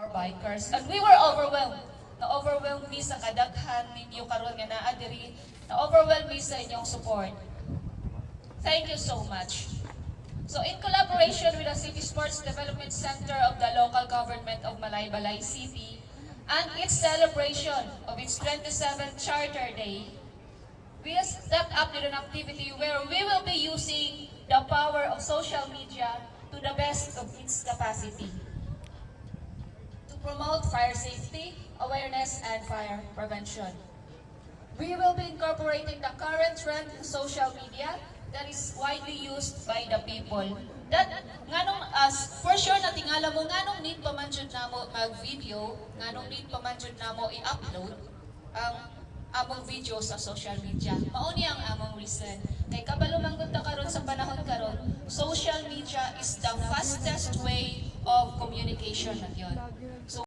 our bikers. And we were overwhelmed. Na-overwhelmed mi sa kadaghan ninyo karon nga naa diri. Na-overwhelmed mi sa inyong support. Thank you so much. So in collaboration with the City Sports Development Center of the local government of Malaybalay City and its celebration of its 27th Charter Day, we have stepped up with an activity where we will be using the power of social media to the best of its capacity to promote fire safety, awareness, and fire prevention. We will be incorporating the current trend in social media that is widely used by the people. That nganong as for sure na tingala mo nganong need pa man jud namo mag-video, nganong need pa man jud namo i-upload ang among video sa social media. Mao ni ang among reason. Kay kabalo man gud ta karon sa panahon karon, social media is the fastest way of communication na yun. So